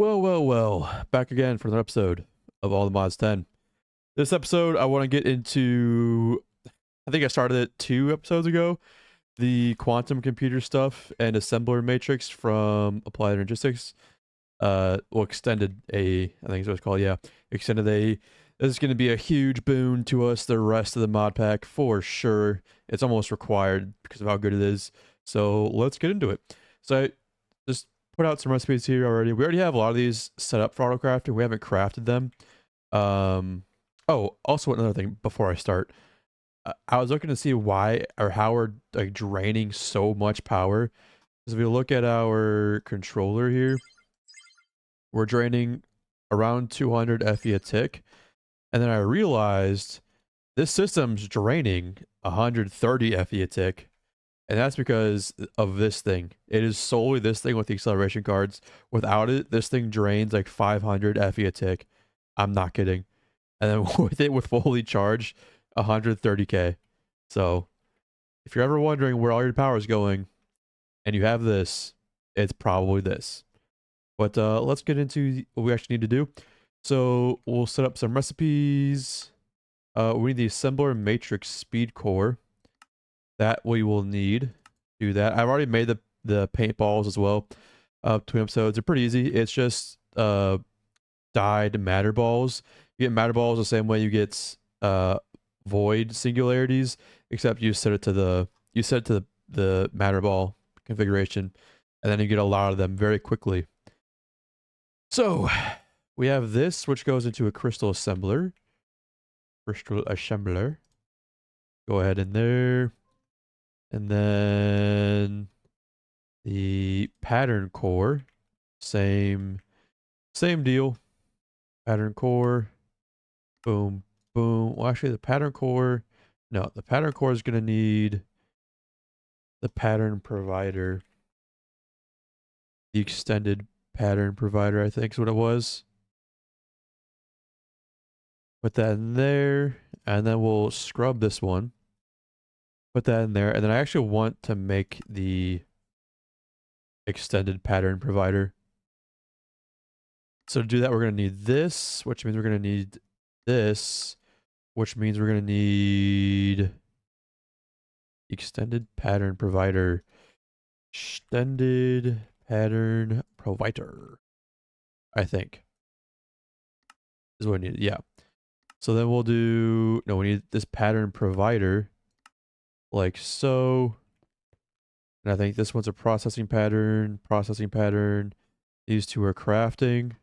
Well. Back again for another episode of All the Mods 10. This episode, I want to get into. I think I started it 2 episodes ago. The quantum computer stuff and assembler matrix from Applied Energistics. Extended A. I think is what it's called. Yeah, extended A. This is going to be a huge boon to us. The rest of the mod pack for sure. It's almost required because of how good it is. So let's get into it. So just put out some recipes here already. We already have a lot of these set up for auto crafting. We haven't crafted them. Oh, also another thing before I start, I was looking to see why or how we're like draining so much power. Because if we look at our controller here, we're draining around 200 FE a tick, and then I realized this system's draining 130 FE a tick. And that's because of this thing. It is solely this thing with the acceleration cards. Without it, this thing drains like 500 FE a tick. I'm not kidding. And then with it with fully charged, 130k. So if you're ever wondering where all your power is going and you have this, it's probably this. But let's get into what we actually need to do. So we'll set up some recipes. We need the assembler matrix speed core. That we will need. Do that. I've already made the paintballs as well. 2 episodes. They're pretty easy. It's just dyed matter balls. You get matter balls the same way you get void singularities, except you set it to the matter ball configuration, and then you get a lot of them very quickly. So we have this, which goes into a crystal assembler. Go ahead in there. And then the pattern core, same deal. Pattern core, boom, boom. Well, actually, the pattern core is going to need the pattern provider. The extended pattern provider, I think is what it was. Put that in there, and then we'll scrub this one. Put that in there, and then I actually want to make the extended pattern provider. So to do that, we're going to need this, which means we're going to need this, which means we're going to need extended pattern provider. Extended pattern provider, I think, is what I need. Yeah. So then we'll do, no, we need this pattern provider. Like so. And I think this one's a processing pattern. These two are crafting.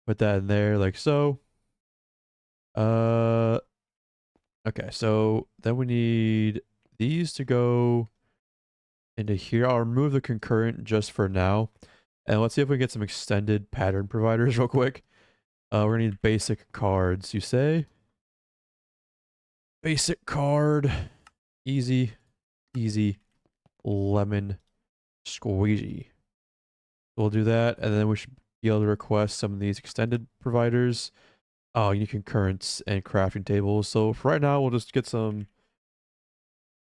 Put that in there like so. Okay, so then we need these to go into here. I'll remove the concurrent just for now. And let's see if we can get some extended pattern providers real quick. We're gonna need basic cards, you say? Basic card. Easy, lemon squeezy. We'll do that, and then we should be able to request some of these extended providers. Oh, you need concurrents and crafting tables. So for right now, we'll just get some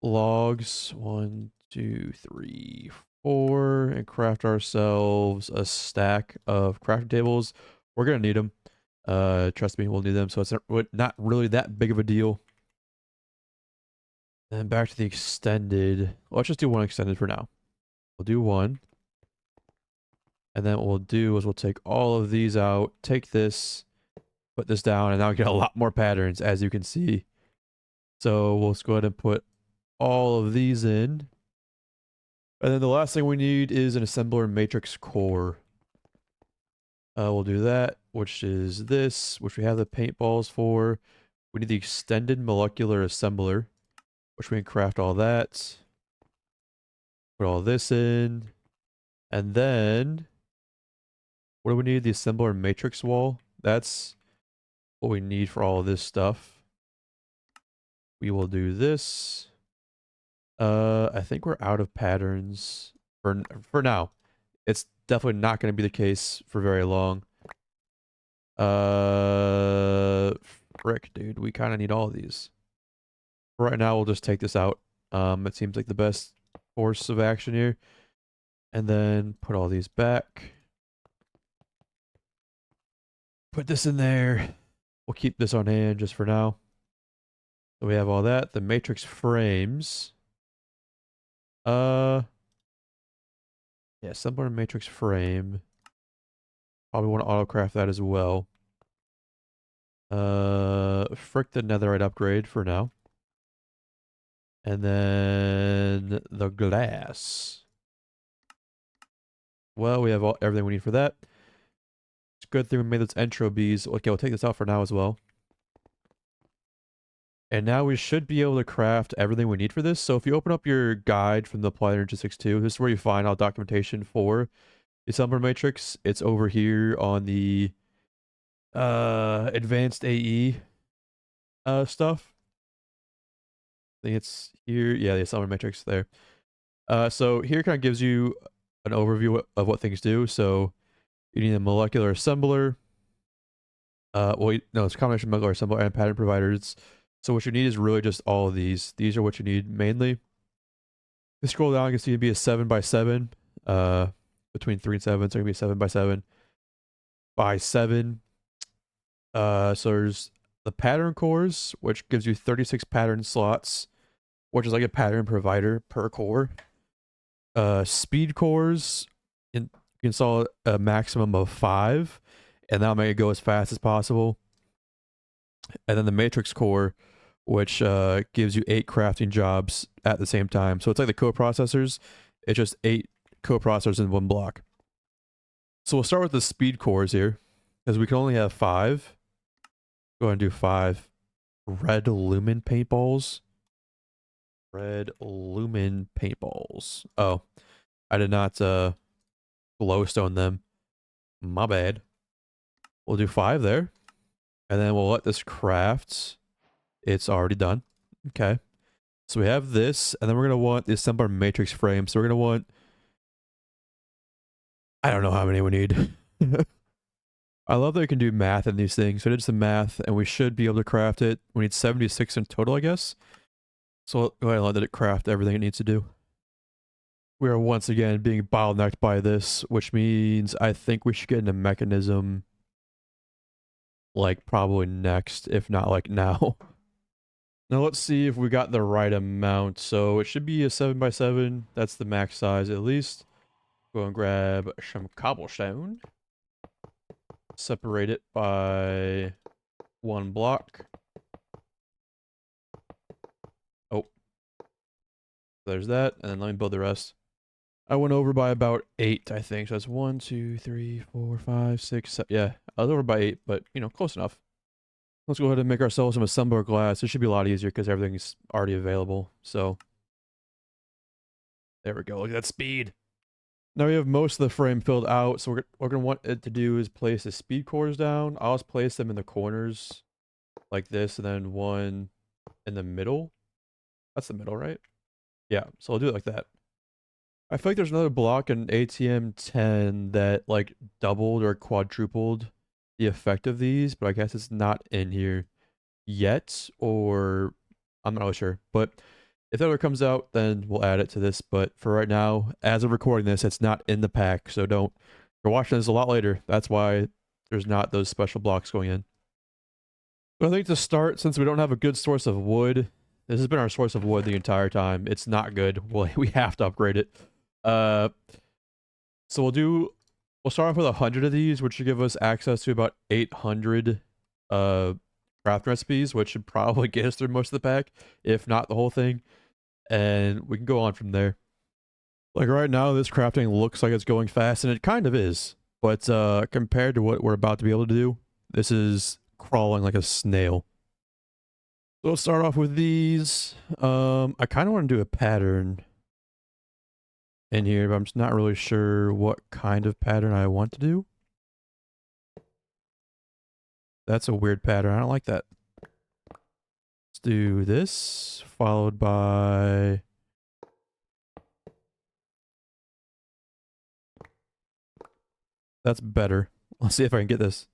logs. 1, 2, 3, 4, and craft ourselves a stack of crafting tables. We're gonna need them. Trust me, we'll need them. So it's not really that big of a deal. Then back to the extended. Let's just do one extended for now. We'll do one. And then what we'll do is we'll take all of these out, take this, put this down, and now we get a lot more patterns, as you can see. So we'll just go ahead and put all of these in. And then the last thing we need is an assembler matrix core. We'll do that, which is this, which we have the paintballs for. We need the extended molecular assembler, which we can craft all that. Put all this in. And then, what do we need? The assembler matrix wall. That's what we need for all of this stuff. We will do this. I think we're out of patterns for now. It's definitely not going to be the case for very long. Frick, dude. We kind of need all of these. Right now, we'll just take this out. It seems like the best course of action here. And then put all these back. put this in there. We'll keep this on hand just for now. So we have all that. The matrix frames. Yeah, assembler matrix frame. Probably want to autocraft that as well. Frick the netherite upgrade for now. And then the glass. Well, we have everything we need for that. It's a good thing we made those entropies. Okay, we'll take this out for now as well. And now we should be able to craft everything we need for this. So if you open up your guide from the Applied Logistics 2, this is where you find all documentation for the assembler matrix. It's over here on the advanced AE stuff. I think it's here. Yeah, the assembler matrix there. So here kind of gives you an overview of what things do. So you need a molecular assembler. Well, no, it's a combination of molecular assembler and pattern providers. So what you need is really just all of these. These are what you need mainly. If you scroll down, you can see it'd be a 7x7. Between 3 and 7, so it's gonna be a 7x7 by 7. So there's the pattern cores, which gives you 36 pattern slots, which is like a pattern provider per core. Speed cores, you can install a maximum of 5, and that'll make it go as fast as possible. And then the matrix core, which gives you 8 crafting jobs at the same time. So it's like the coprocessors. It's just 8 coprocessors in one block. So we'll start with the speed cores here, because we can only have 5. Go ahead and do 5. Red lumen paintballs. Red lumen paintballs. Oh, I did not glowstone them. My bad. We'll do 5 there. And then we'll let this craft. It's already done. Okay. So we have this, and then we're going to want the assembler matrix frame. So we're going to want, I don't know how many we need. I love that we can do math in these things. So I did some math, and we should be able to craft it. We need 76 in total, I guess. So go ahead and let it craft everything it needs to do. We are once again being bottlenecked by this, which means I think we should get into mechanism like probably next, if not like now. Now let's see if we got the right amount. So it should be a 7x7. That's the max size at least. Go and grab some cobblestone. Separate it by 1 block. Oh. There's that. And then let me build the rest. I went over by about 8, I think. So that's 1, 2, 3, 4, 5, 6, 7. Yeah, I was over by 8, but, you know, close enough. Let's go ahead and make ourselves some assembler glass. It should be a lot easier because everything's already available. So, there we go. Look at that speed. Now we have most of the frame filled out. So what we're going to want it to do is place the speed cores down. I'll just place them in the corners like this, and then one in the middle. That's the middle, right? Yeah, so I'll do it like that. I feel like there's another block in ATM 10 that like doubled or quadrupled the effect of these, but I guess it's not in here yet, or I'm not really sure. But if that ever comes out, then we'll add it to this. But for right now, as of recording this, it's not in the pack, so don't. If you're watching this a lot later, that's why there's not those special blocks going in. But I think to start, since we don't have a good source of wood, this has been our source of wood the entire time. It's not good. Well, we have to upgrade it. So we'll start off with 100 of these, which should give us access to about 800 craft recipes, which should probably get us through most of the pack, if not the whole thing. And we can go on from there. Like right now, this crafting looks like it's going fast, and it kind of is. But compared to what we're about to be able to do, this is crawling like a snail. So let's start off with these. I kind of want to do a pattern in here, but I'm just not really sure what kind of pattern I want to do. That's a weird pattern. I don't like that. Let's do this, followed by... That's better. Let's see if I can get this.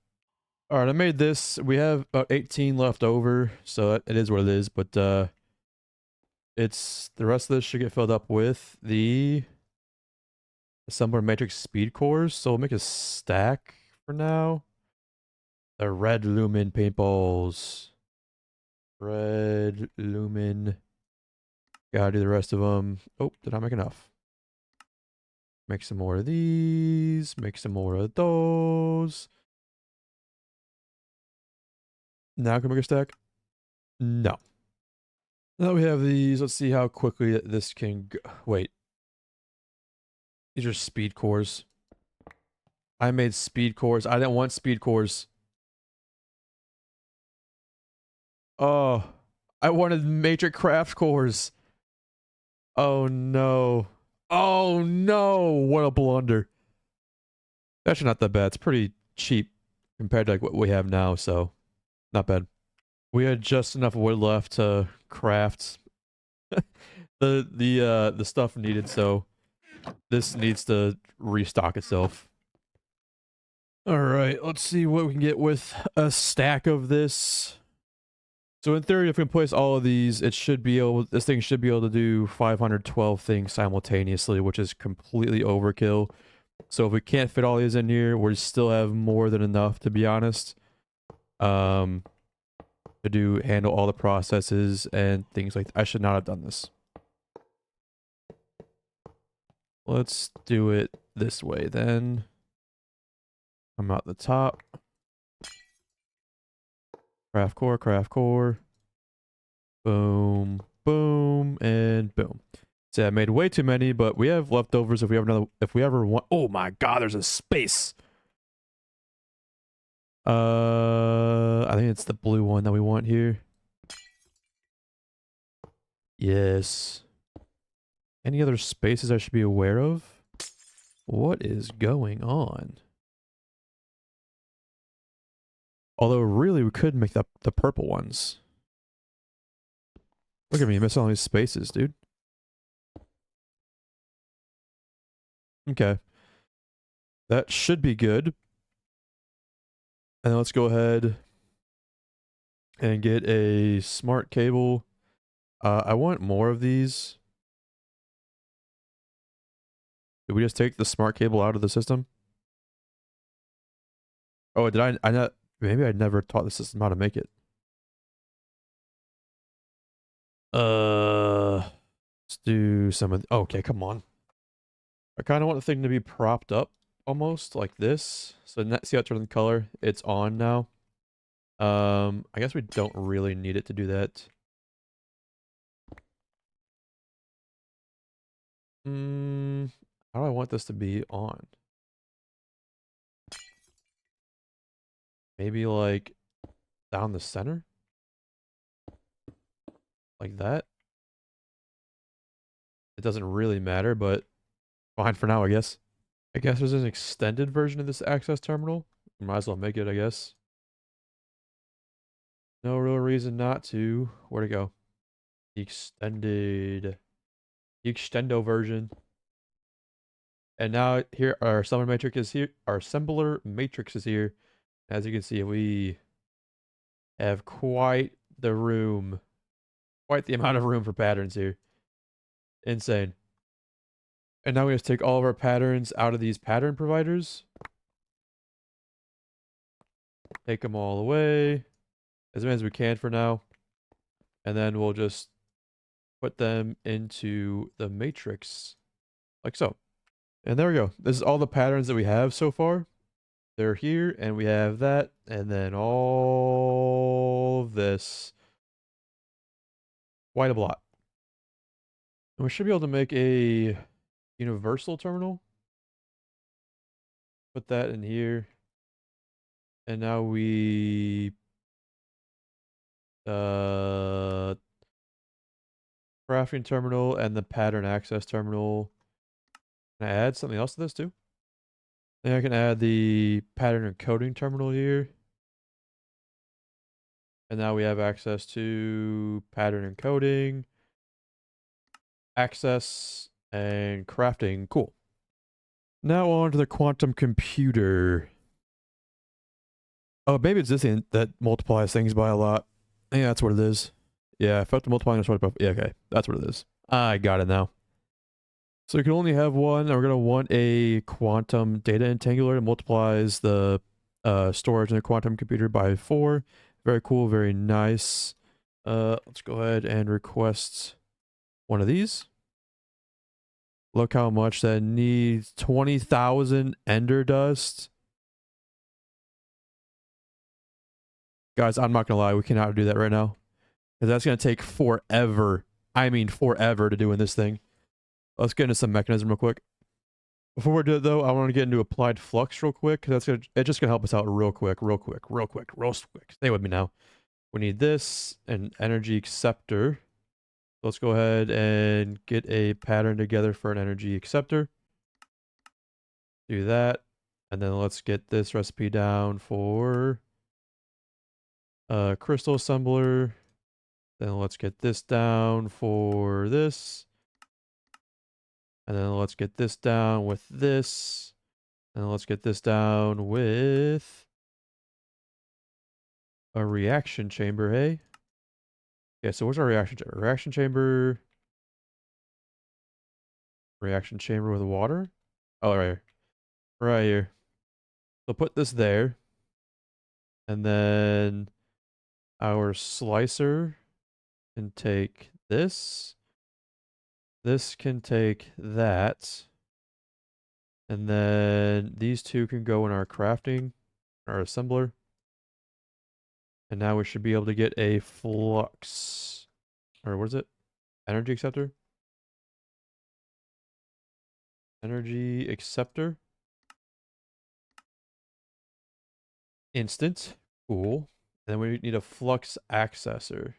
All right, I made this. We have about 18 left over, so it is what it is, but it's the rest of this should get filled up with the assembler matrix speed cores, so we'll make a stack for now. The red lumen paintballs. Red lumen. Gotta do the rest of them. Oh, did I make enough? Make some more of these. Make some more of those. Now can we make a stack? No. Now we have these. Let's see how quickly this can go. Wait. These are speed cores. I made speed cores. I didn't want speed cores. Oh, I wanted matrix craft cores. Oh no. Oh no. What a blunder. Actually not that bad. It's pretty cheap compared to like what we have now, so not bad. We had just enough wood left to craft the stuff needed, so this needs to restock itself. All right, let's see what we can get with a stack of this. So in theory, if we place all of these, it should be able. This thing should be able to do 512 things simultaneously, which is completely overkill. So if we can't fit all these in here, we still have more than enough, to be honest. To handle all the processes and things like that. I should not have done this. Let's do it this way then. Come out the top. Craft core, craft core. Boom, boom, and boom. See, I made way too many, but we have leftovers if we have another. If we ever want. Oh my God, there's a space. I think it's the blue one that we want here. Yes. Any other spaces I should be aware of? What is going on? Although, really, we could make the purple ones. Look at me missing all these spaces, dude. Okay. That should be good. And let's go ahead and get a smart cable. I want more of these. Did we just take the smart cable out of the system? Oh, did I not? Maybe I never taught the system how to make it. Let's do some of. Okay, come on. I kind of want the thing to be propped up almost like this. So see how it turned the color? It's on now. I guess we don't really need it to do that. How do I want this to be on? Maybe like down the center? Like that? It doesn't really matter, but fine for now, I guess. I guess there's an extended version of this access terminal. Might as well make it, I guess. No real reason not to. Where'd it go? The extended... The extendo version. And now here our assembler matrix is here. Our assembler matrix is here. As you can see, we have quite the room. Quite the amount of room for patterns here. Insane. And now we have to take all of our patterns out of these pattern providers. Take them all away. As many as we can for now. And then we'll just put them into the matrix. Like so. And there we go. This is all the patterns that we have so far. They're here, and we have that, and then all of this. Quite a lot. And we should be able to make a universal terminal. Put that in here. And now we... crafting terminal and the pattern access terminal. Can I add something else to this too? Then I can add the pattern encoding terminal here. And now we have access to pattern encoding, access, and crafting. Cool. Now on to the quantum computer. Oh, maybe it's this thing that multiplies things by a lot. Yeah, that's what it is. Yeah, if I have to multiply and by... Yeah, okay. That's what it is. I got it now. So we can only have one, and we're going to want a quantum data entangler that multiplies the storage in a quantum computer by 4. Very cool, very nice. Let's go ahead and request one of these. Look how much that needs. 20,000 ender dust. Guys, I'm not gonna lie, we cannot do that right now. Because that's gonna take forever. I mean forever to do in this thing. Let's get into some mechanism real quick. Before we do it though, I want to get into applied flux real quick, because it's just gonna help us out real quick. Stay with me now. We need this, an energy acceptor. Let's go ahead and get a pattern together for an energy acceptor. Do that. And then let's get this recipe down for crystal assembler. Then let's get this down for this. And then let's get this down with this. And let's get this down with a reaction chamber, hey? Yeah, so where's our reaction chamber? Reaction chamber with water? Oh, right here. Right here. So put this there. And then our slicer can take this. This can take that. And then these two can go in our crafting, our assembler. And now we should be able to get a flux. Or what is it? Energy acceptor? Energy acceptor. Instant. Cool. And then we need a flux accessor.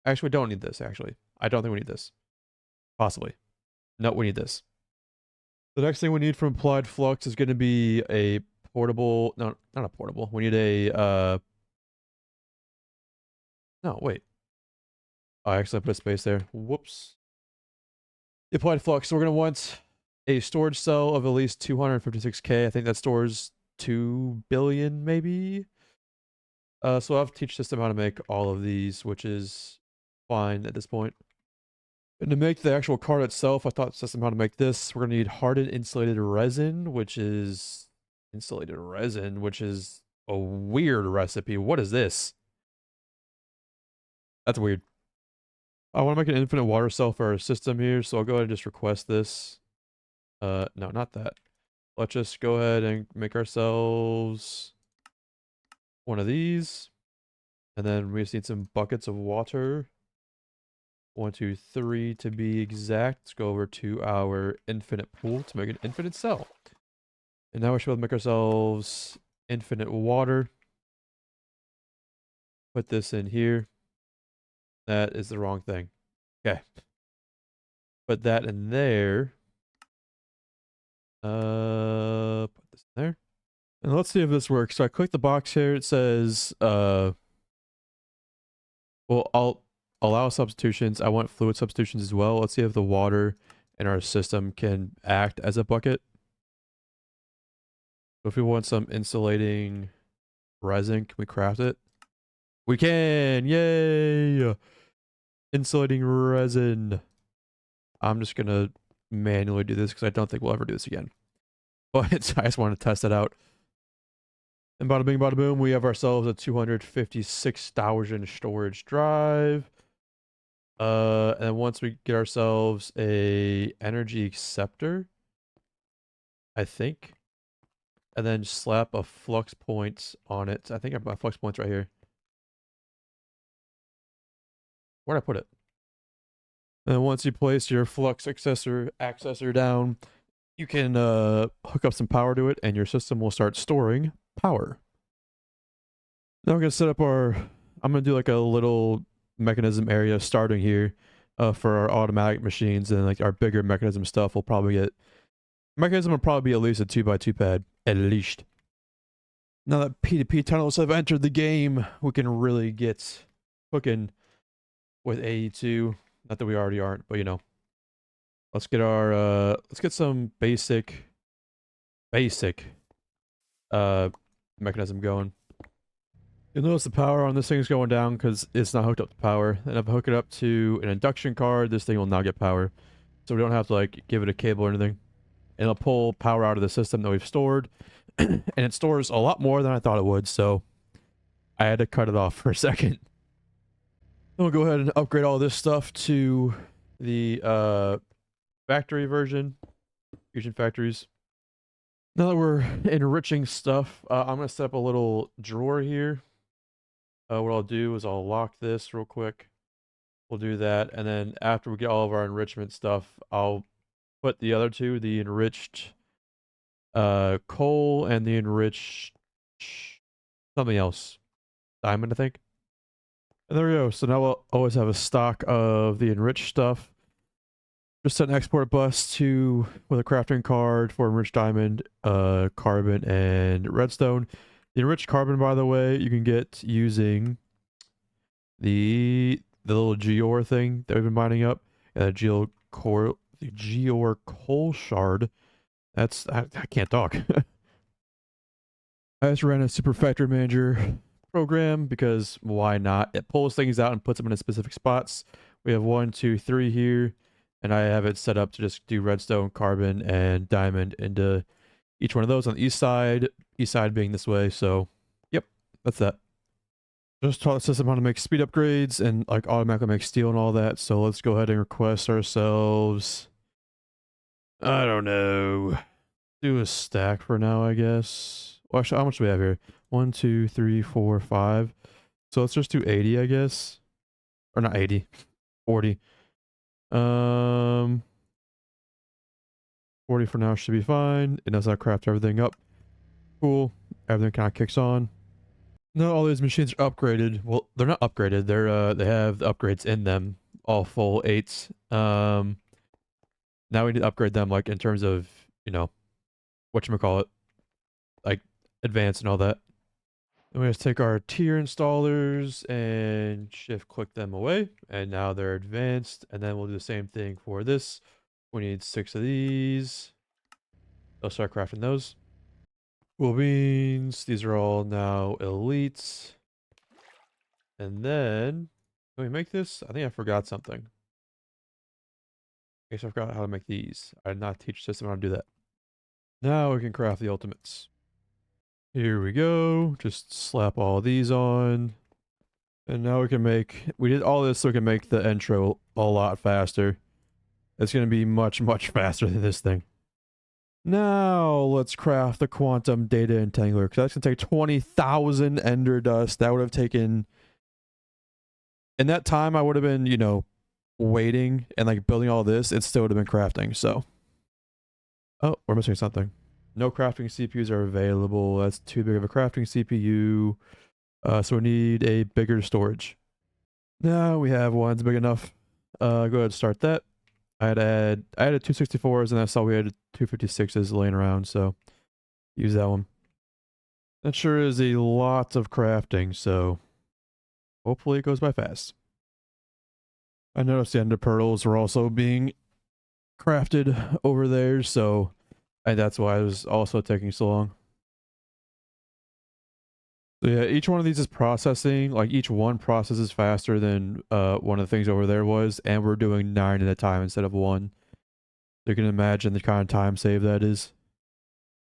Actually, we don't need this, actually. I don't think we need this. Possibly. No, we need this. The next thing we need from applied flux is going to be a portable... No, not a portable. We need a... No, wait. Oh, I actually put a space there. Whoops. The applied flux. So we're going to want a storage cell of at least 256k. I think that stores 2 billion, maybe? So I'll have to teach system how to make all of these, which is fine at this point. And to make the actual card itself, I taught the system how to make this. We're going to need hardened insulated resin, which is... Insulated resin, which is a weird recipe. What is this? That's weird. I want to make an infinite water cell for our system here, so I'll go ahead and just request this. No, not that. Let's just go ahead and make ourselves one of these. And then we just need some buckets of water. 1, 2, 3 to be exact. Let's go over to our infinite pool to make an infinite cell. And now we should be able to make ourselves infinite water. Put this in here. That is the wrong thing. Okay. Put that in there. Put this in there. And let's see if this works. So I click the box here. It says, well, I'll allow substitutions. I want fluid substitutions as well. Let's see if the water in our system can act as a bucket. So if we want some insulating resin, can we craft it? We can! Yay! Insulating resin. I'm just gonna manually do this because I don't think we'll ever do this again. But I just want to test it out. And bada bing, bada boom, we have ourselves a 256,000 storage drive. And once we get ourselves a energy acceptor, I think, and then slap a flux point on it. I think I have my flux points right here. Where'd I put it? And once you place your flux accessor down, you can hook up some power to it, and your system will start storing power. Now we're gonna set up our. I'm gonna do like a little mechanism area starting here for our automatic machines, and like our bigger mechanism stuff will probably get. Mechanism will probably be at least a 2x2 pad, at least. Now that P2P tunnels have entered the game, we can really get cooking with AE2. Not that we already aren't, but you know. Let's get our let's get some basic mechanism going. You'll notice the power on this thing is going down because it's not hooked up to power. And if I hook it up to an induction card, this thing will not get power. So we don't have to like give it a cable or anything. And it'll pull power out of the system that we've stored. and it stores a lot more than I thought it would, so I had to cut it off for a second. We'll go ahead and upgrade all this stuff to the factory version, Fusion Factories. Now that we're enriching stuff, I'm going to set up a little drawer here. What I'll do is I'll lock this real quick. We'll do that, and then after we get all of our enrichment stuff, I'll put the other two, the enriched coal and the enriched something else, diamond, I think. And there we go. So now we'll always have a stock of the enriched stuff. Just set an export bus to with a crafting card for enriched diamond, carbon, and redstone. The enriched carbon, by the way, you can get using the little Geor thing that we've been mining up. The Geor coal shard. That's I can't talk. I just ran a super factory manager program because why not? It pulls things out and puts them in specific spots. We have 1, 2, 3 here, and I have it set up to just do redstone, carbon, and diamond into each one of those on the east side being this way. So yep, that's that. Just taught the system how to make speed upgrades and like automatically make steel and all that. So let's go ahead and request ourselves, I don't know, do a stack for now, I guess. Well, actually, how much do we have here? 1, 2, 3, 4, 5. So let's just do 80, I guess. Or not 80, 40. 40 for now should be fine. It knows how to craft everything up. Cool. Everything kind of kicks on. Now all these machines are upgraded. Well, they're not upgraded. They have the upgrades in them, all full 8s. Now we need to upgrade them like in terms of, you know, whatchamacallit, like advanced and all that. Then we just take our tier installers and shift click them away, and now they're advanced. And then we'll do the same thing for this. We need 6 of these. I'll start crafting those. Cool beans. These are all now elites. And then, can we make this? I think I forgot something. I guess I forgot how to make these. I did not teach system how to do that. Now we can craft the ultimates. Here we go. Just slap all these on. And now we can make, we did all this so we can make the intro a lot faster. It's going to be much, much faster than this thing. Now let's craft the quantum data entangler, because that's going to take 20,000 ender dust. That would have taken, in that time I would have been, you know, waiting and like building all this. It still would have been crafting, so. Oh, we're missing something. No crafting CPUs are available. That's too big of a crafting CPU. So we need a bigger storage. Now we have one. It's big enough. Go ahead and start that. I added 264s, and I saw we had 256s laying around, so use that one. That sure is a lot of crafting, so hopefully it goes by fast. I noticed the ender pearls were also being crafted over there, so that's why it was also taking so long. So yeah, each one of these is processing, like each one processes faster than one of the things over there was, and we're doing 9 at a time instead of 1. You can imagine the kind of time save that is.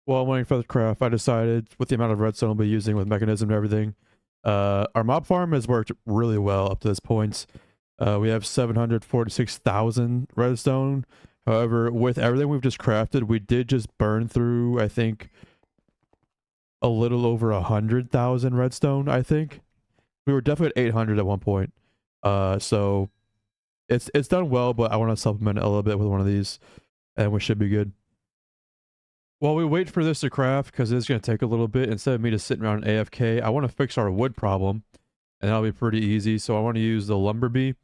While I'm waiting for the craft, I decided with the amount of redstone I'll be using with mechanism and everything, our mob farm has worked really well up to this point. We have 746,000 redstone. However, with everything we've just crafted, we did just burn through, I think, a little over 100,000 redstone, I think. We were definitely at 800 at one point. So it's done well, but I want to supplement it a little bit with one of these, and we should be good. While we wait for this to craft, because it's going to take a little bit, instead of me just sitting around AFK, I want to fix our wood problem, and that'll be pretty easy. So I want to use the lumber bee.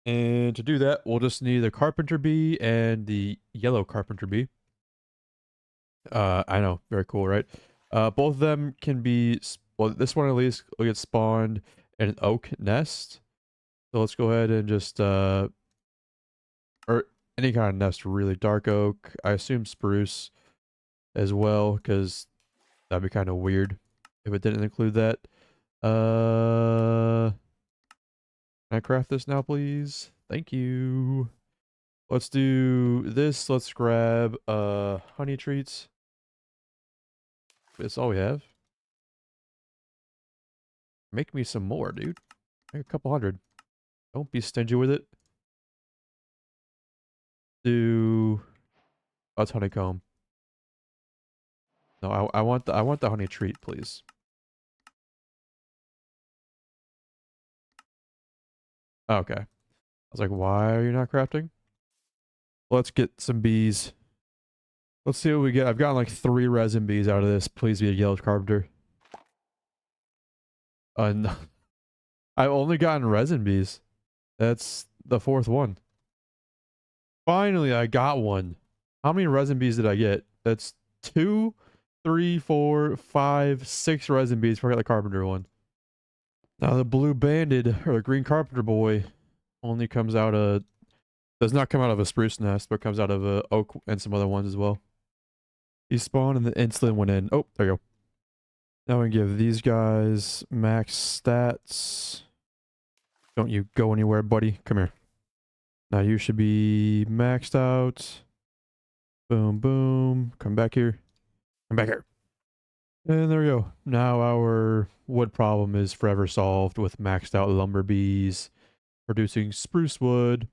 And to do that, we'll just need the carpenter bee and the yellow carpenter bee. I know, very cool, right? Both of them can be, well, this one at least will get spawned in an oak nest. So let's go ahead and just, or any kind of nest really, dark oak, I assume spruce as well, because that'd be kind of weird if it didn't include that. Can I craft this now, please? Thank you. Let's do this. Let's grab honey treats. lapis. All we have. Make me some more, dude. Make a couple hundred. Don't be stingy with it. Do that's honeycomb. No, I want the honey treat, please. Okay. I was like, why are you not crafting? Let's get some bees. Let's see what we get. I've gotten like 3 resin bees out of this. Please be a yellow carpenter. No. I've only gotten resin bees. That's the 4th one. Finally, I got one. How many resin bees did I get? That's 2, 3, 4, 5, 6 resin bees before I got the carpenter one. Now the blue banded or the green carpenter boy only comes out of does not come out of a spruce nest, but comes out of a oak and some other ones as well. He spawned and the insulin went in. Oh, there you go. Now we can give these guys max stats. Don't you go anywhere, buddy. Come here. Now you should be maxed out. Boom, boom. Come back here. Come back here. And there we go. Now our wood problem is forever solved with maxed out lumber bees producing spruce wood.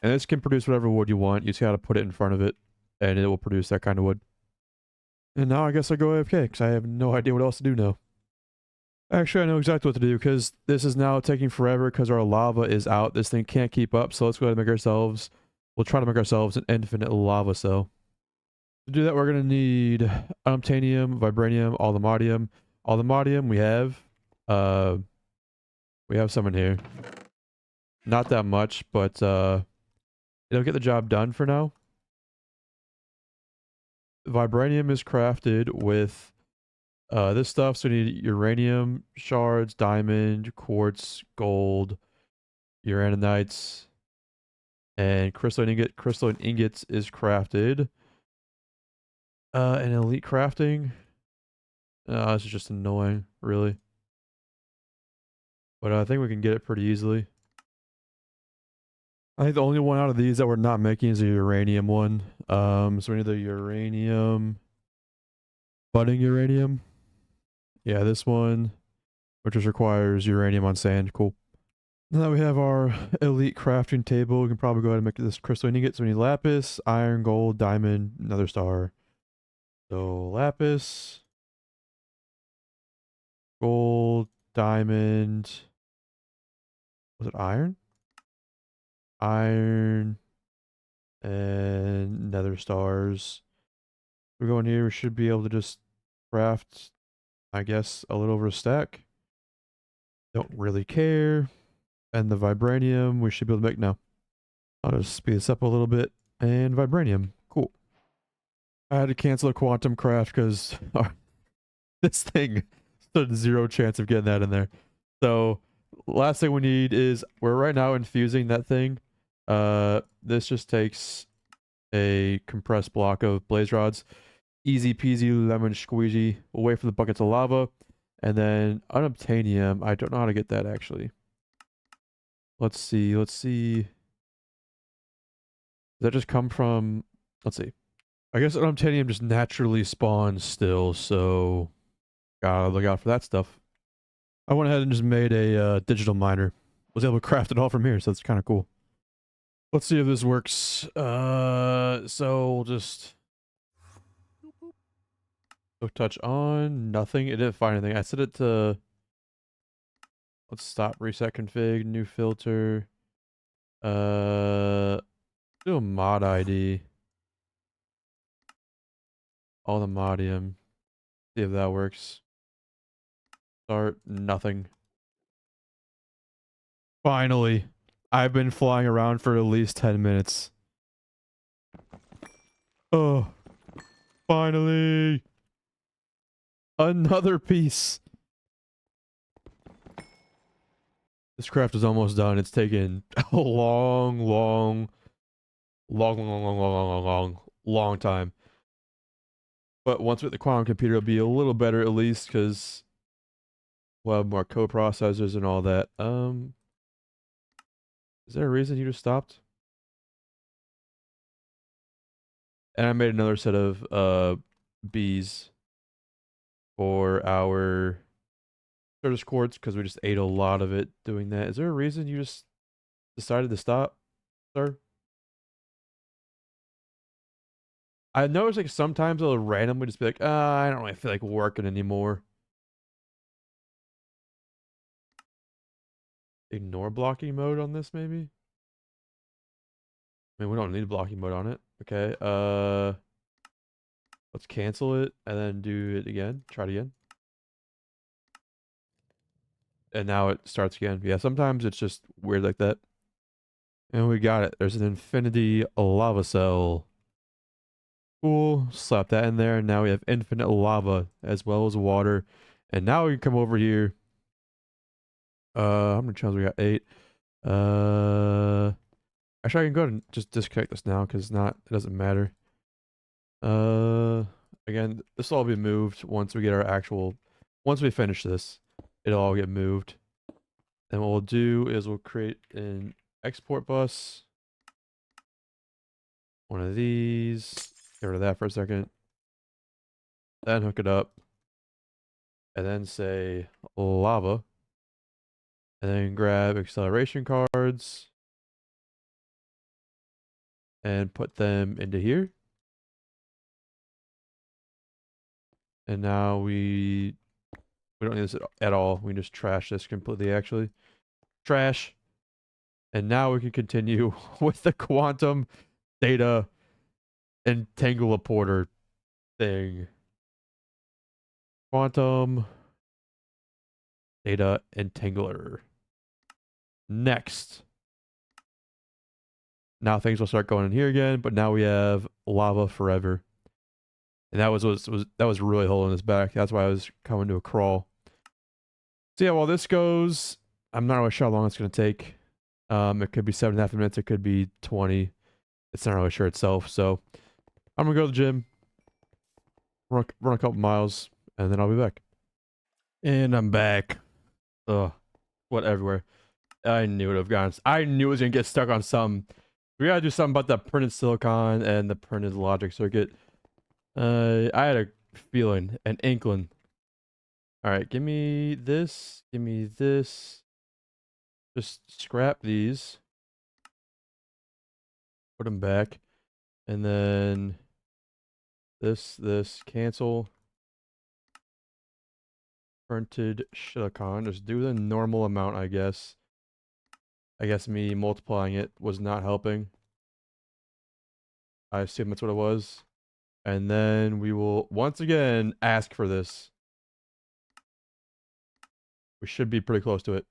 And this can produce whatever wood you want. You just gotta put it in front of it and it will produce that kind of wood. And now I guess I go AFK because I have no idea what else to do now. Actually, I know exactly what to do because this is now taking forever because our lava is out. This thing can't keep up. So let's go ahead and make ourselves, we'll try to make ourselves an infinite lava cell. To do that, we're going to need unobtainium, vibranium, aluminium. Aluminium we have some in here. Not that much, but it'll get the job done for now. Vibranium is crafted with this stuff. So we need uranium shards, diamond, quartz, gold, uraninites, and crystalline ingot. Crystalline ingots is crafted. An elite crafting. This is just annoying, really. But I think we can get it pretty easily. I think the only one out of these that we're not making is the uranium one. So we need the uranium. Budding uranium. Yeah, this one. Which just requires uranium on sand. Cool. Now that we have our elite crafting table, we can probably go ahead and make this crystal ingot. So we need lapis, iron, gold, diamond, another star. So lapis, gold, diamond. Was it iron? Iron and nether stars. We're going here. We should be able to just craft, I guess, a little over a stack. Don't really care. And the vibranium we should be able to make now. I'll just speed this up a little bit. And vibranium. Cool. I had to cancel a quantum craft because this thing stood 0 chance of getting that in there. So last thing we need is we're right now infusing that thing. This just takes a compressed block of blaze rods. Easy peasy lemon squeezy. We'll wait for the buckets of lava. And then unobtainium. I don't know how to get that actually. Let's see. Does that just come from... Let's see. I guess unobtainium just naturally spawns still, so... Gotta look out for that stuff. I went ahead and just made a digital miner. Was able to craft it all from here, so that's kind of cool. Let's see if this works. So we'll just... Hook touch on. Nothing. It didn't find anything. I set it to... Let's stop reset config. New filter. Do a mod ID. All the modium. See if that works. Start. Nothing. Finally. I've been flying around for at least 10 minutes. Oh. Finally. Another piece. This craft is almost done. It's taken a long time. But once with the quantum computer, it'll be a little better at least because we'll have more co-processors and all that. Is there a reason you just stopped? And I made another set of bees. for our Curtis quartz because we just ate a lot of it doing that. Is there a reason you just decided to stop, sir? I noticed like sometimes it'll randomly just be like, I don't really feel like working anymore. Ignore blocking mode on this, maybe? I mean, we don't need blocking mode on it. Okay, let's cancel it and then do it again. Try it again. And now it starts again. Yeah, sometimes it's just weird like that. And we got it. There's an infinity lava cell. Cool. Slap that in there. And now we have infinite lava as well as water. And now we can come over here. How many channels we got? 8. Actually, I can go ahead and just disconnect this now because it doesn't matter. Again, this will all be moved once we get our once we finish this, it'll all get moved. And what we'll do is we'll create an export bus. One of these. Get rid of that for a second. Then hook it up. And then say lava. And then grab acceleration cards. And put them into here. And now we don't need this at all. We can just trash this completely, actually. Trash. And now we can continue with the quantum data entangler thing. Quantum data entangler. Next. Now things will start going in here again, but now we have lava forever. And that was really holding us back. That's why I was coming to a crawl. So yeah, while this goes, I'm not really sure how long it's going to take. It could be 7.5 minutes. It could be 20. It's not really sure itself. So I'm going to go to the gym, run a couple miles, and then I'll be back. And I'm back. Ugh. What everywhere. I knew it would have gone. I knew it was going to get stuck on some. We got to do something about the printed silicon and the printed logic circuit. I had a feeling, an inkling. Alright, give me this. Give me this. Just scrap these. Put them back. And then this, cancel. Printed silicon. Just do the normal amount, I guess. I guess me multiplying it was not helping. I assume that's what it was. And then we will once again ask for this. We should be pretty close to it.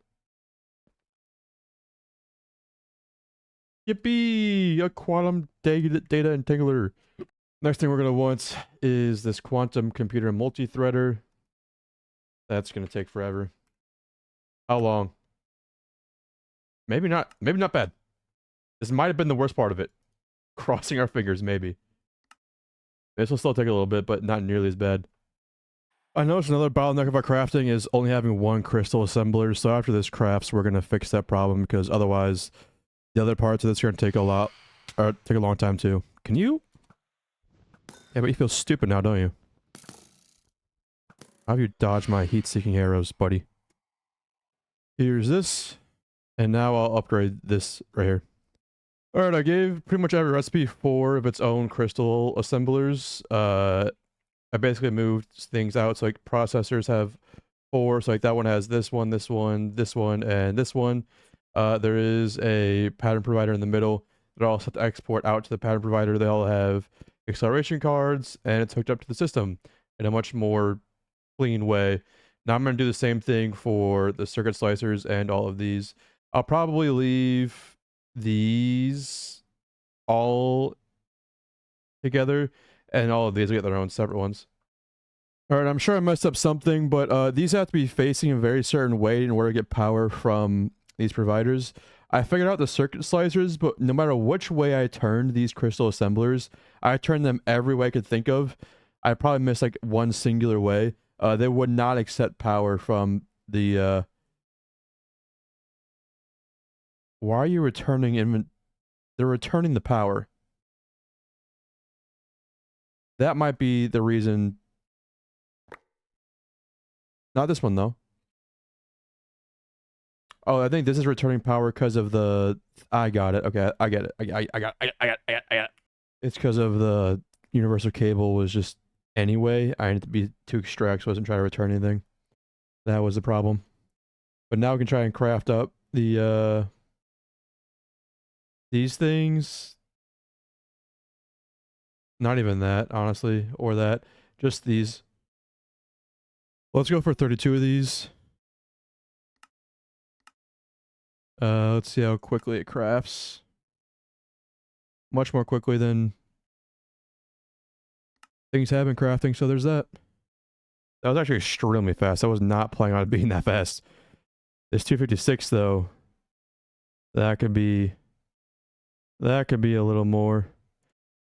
Yippee! A quantum data entangler. Next thing we're going to want is this quantum computer multi-threader. That's going to take forever. How long? Maybe not bad. This might have been the worst part of it. Crossing our fingers, maybe. This will still take a little bit, but not nearly as bad. I noticed another bottleneck of our crafting is only having one crystal assembler, so after this crafts, we're going to fix that problem, because otherwise, the other parts of this are going to take take a long time too. Can you? Yeah, but you feel stupid now, don't you? How have you dodged my heat-seeking arrows, buddy? Here's this. And now I'll upgrade this right here. Alright, I gave pretty much every recipe 4 of its own crystal assemblers. I basically moved things out, so like processors have 4, so like that one has this one, this one, this one, and this one. There is a pattern provider in the middle that all have to export out to the pattern provider. They all have acceleration cards, and it's hooked up to the system in a much more clean way. Now I'm going to do the same thing for the circuit slicers and all of these. I'll probably leave these all together, and all of these will get their own separate ones. Alright, I'm sure I messed up something, but these have to be facing a very certain way in order to get power from these providers. I figured out the circuit slicers, but no matter which way I turned these crystal assemblers, I turned them every way I could think of. I probably missed like one singular way. They would not accept power from the Why are you returning They're returning the power. That might be the reason Not this one though. Oh, I think this is returning power because of the. I got it. Okay, I get it. I got. I got it. It's because of the universal cable was just anyway. I need to be to extract, so I wasn't trying to return anything. That was the problem. But now we can try and craft up the these things. Not even that, honestly, or that. Just these. Let's go for 32 of these. Let's see how quickly it crafts. Much more quickly than things have been crafting, so there's that. That was actually extremely fast. I was not planning on it being that fast. This 256 though, that could be a little more.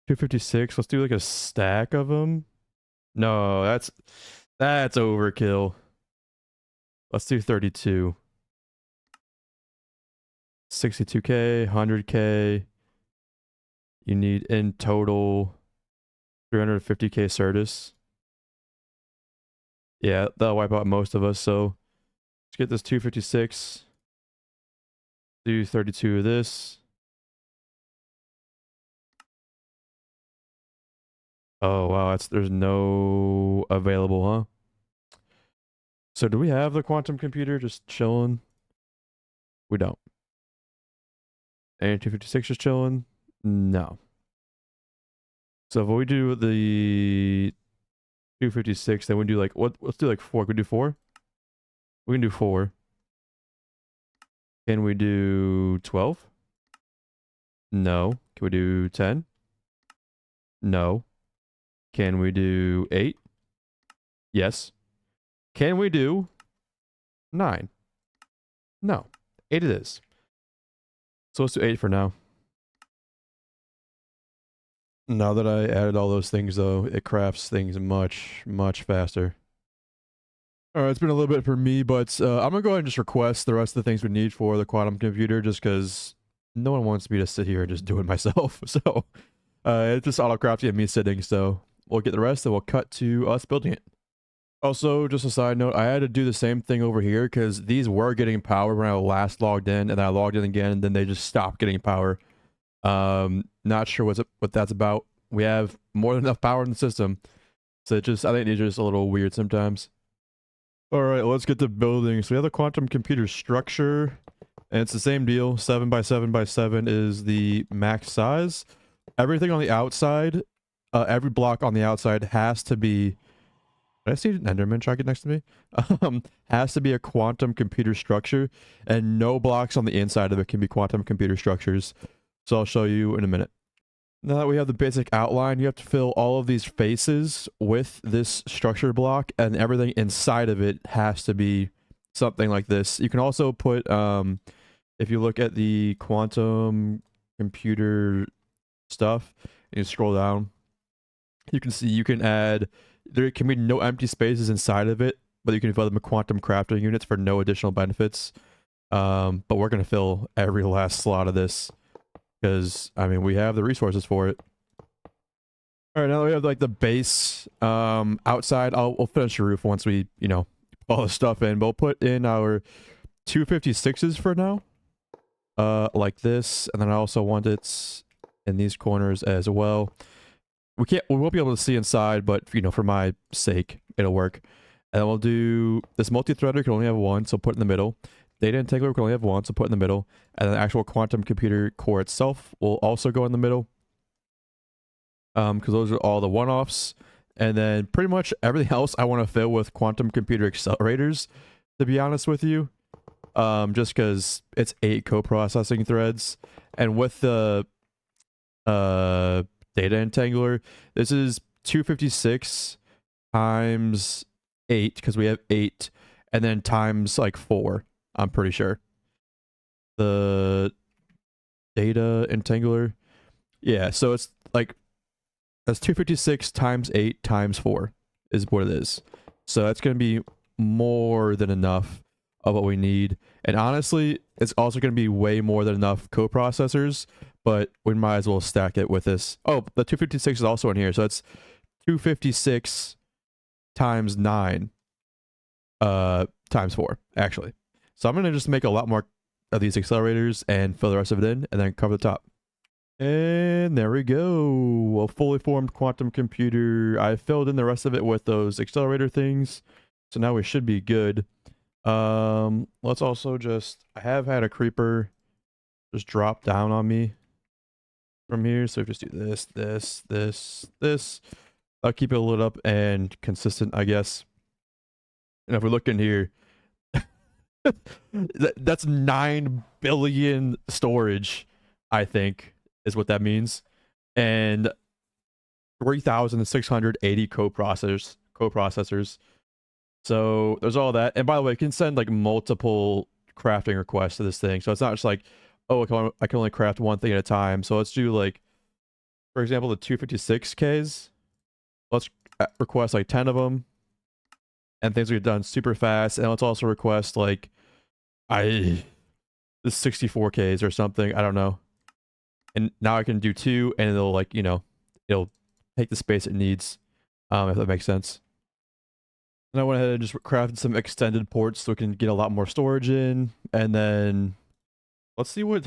256, let's do like a stack of them. No, that's overkill. Let's do 32. 62k, 100k. You need in total 350k Certus. Yeah, that'll wipe out most of us, so let's get this 256. Do 32 of this. Oh wow, there's no available, huh? So do we have the quantum computer just chilling? We don't. And 256 just chilling? No. So if we do the 256, then we do like what? Let's do like 4. Can we do 4? We can do 4. Can we do 12? No. Can we do 10? No. Can we do 8? Yes. Can we do 9? No. 8 it is. So let's do 8 for now. Now that I added all those things, though, it crafts things much, much faster. Alright, it's been a little bit for me, but I'm going to go ahead and just request the rest of the things we need for the quantum computer, just because no one wants me to sit here and just do it myself. So, it's just auto-crafting and me sitting, so we'll get the rest and we'll cut to us building it. Also, just a side note, I had to do the same thing over here, because these were getting power when I last logged in, and I logged in again, and then they just stopped getting power. Not sure what that's about. We have more than enough power in the system, so I think these are just a little weird sometimes. All right, let's get to building. So we have the quantum computer structure, and it's the same deal. 7 by 7 by 7 is the max size. Everything on the outside, every block on the outside has to be. Did I see an Enderman try to get next to me? Has to be a quantum computer structure, and no blocks on the inside of it can be quantum computer structures. So I'll show you in a minute. Now that we have the basic outline, you have to fill all of these faces with this structure block, and everything inside of it has to be something like this. You can also put, if you look at the quantum computer stuff, and you scroll down, you can see you can add, there can be no empty spaces inside of it, but you can fill them with quantum crafting units for no additional benefits. But we're going to fill every last slot of this, because, I mean, we have the resources for it. Alright, now that we have, like, the base, outside, we'll finish the roof once we, you know, put all the stuff in. But we'll put in our 256s for now. Like this. And then I also want it in these corners as well. We won't be able to see inside, but, you know, for my sake, it'll work. And then we'll do, this multi-threader can only have one, so put in the middle. Data Entangler can only have one, so put in the middle. And the actual quantum computer core itself will also go in the middle. Because those are all the one-offs. And then pretty much everything else I want to fill with quantum computer accelerators, to be honest with you. Just because it's 8 co-processing threads. And with the Data Entangler, this is 256 times 8, because we have 8, and then times like 4. I'm pretty sure. The Data Entangler. Yeah, so it's like, that's 256 times 8 times 4 is what it is. So that's going to be more than enough of what we need. And honestly, it's also going to be way more than enough coprocessors, but we might as well stack it with this. Oh, the 256 is also in here. So it's 256 times 9. times 4 actually. So I'm gonna just make a lot more of these accelerators and fill the rest of it in, and then cover the top. And there we go, a fully formed quantum computer. I filled in the rest of it with those accelerator things, so now we should be good. Let's also just, I have had a creeper just drop down on me from here, so just do this. I'll keep it lit up and consistent, I guess. And if we look in here, that's 9 billion storage, I think, is what that means. And 3,680 coprocessors. So there's all that. And by the way, you can send like multiple crafting requests to this thing. So it's not just like, oh, I can only craft one thing at a time. So let's do like, for example, the 256Ks. Let's request like 10 of them. And things will get done super fast. And let's also request like, the 64Ks or something. I don't know. And now I can do 2 and it'll like, you know, it'll take the space it needs. If that makes sense. And I went ahead and just crafted some extended ports so we can get a lot more storage in. And then let's see what,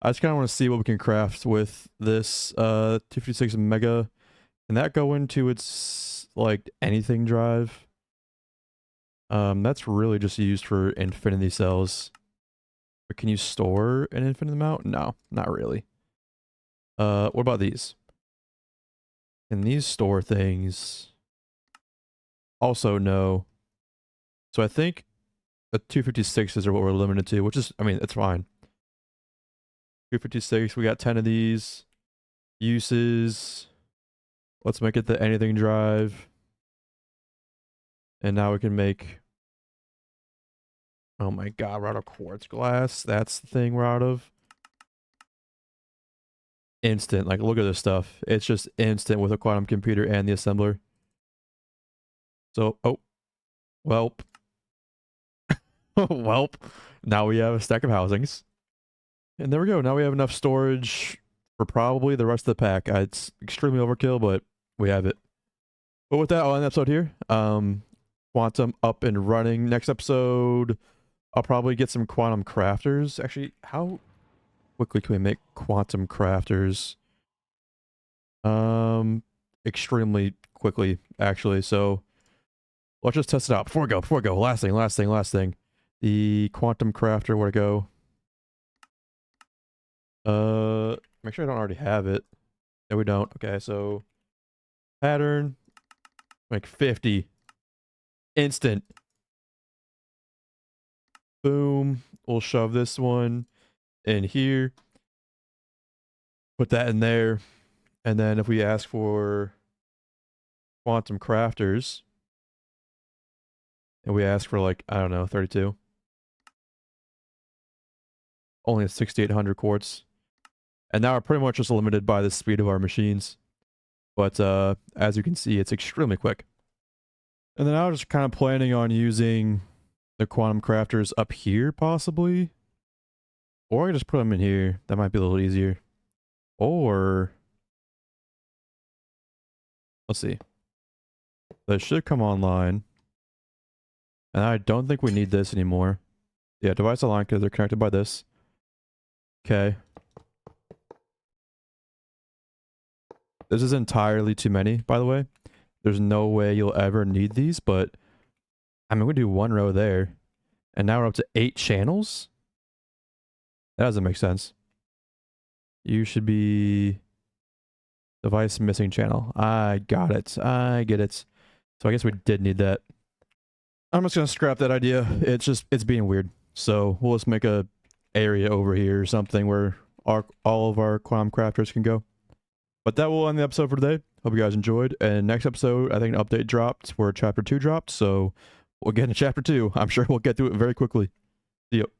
I just kind of want to see what we can craft with this 256 mega. Can that go into its like anything drive? That's really just used for infinity cells. But can you store an infinite amount? No, not really. What about these? Can these store things? Also no. So I think the 256s are what we're limited to, which is, I mean, it's fine. 256, we got 10 of these. Uses. Let's make it the anything drive. And now we can make, oh my god, we're out of quartz glass. That's the thing we're out of. Instant, like look at this stuff. It's just instant with a quantum computer and the assembler. So, oh, welp. Welp. Now we have a stack of housings. And there we go. Now we have enough storage for probably the rest of the pack. It's extremely overkill, but we have it. But with that, I'll end the episode here. Quantum up and running. Next episode, I'll probably get some quantum crafters. Actually, how quickly can we make quantum crafters? Extremely quickly, actually. So let's just test it out before we go. Last thing. The quantum crafter, where to go? Make sure I don't already have it. No, we don't. Okay, so pattern, like 50. Instant. Boom. We'll shove this one in here. Put that in there. And then if we ask for quantum crafters, and we ask for like, I don't know, 32. Only 6,800 quartz. And now we're pretty much just limited by the speed of our machines. But as you can see, it's extremely quick. And then I was just kind of planning on using the quantum crafters up here, possibly. Or I just put them in here. That might be a little easier. Or let's see. That should come online. And I don't think we need this anymore. Yeah, device align because they're connected by this. Okay. This is entirely too many, by the way. There's no way you'll ever need these, but I mean, we do 1 row there. And now we're up to 8 channels? That doesn't make sense. You should be device missing channel. I got it. I get it. So I guess we did need that. I'm just going to scrap that idea. It's being weird. So we'll just make a area over here or something where all of our quantum crafters can go. But that will end the episode for today. Hope you guys enjoyed. And next episode, I think an update dropped where chapter 2 dropped. So we'll get into chapter 2. I'm sure we'll get through it very quickly. See you.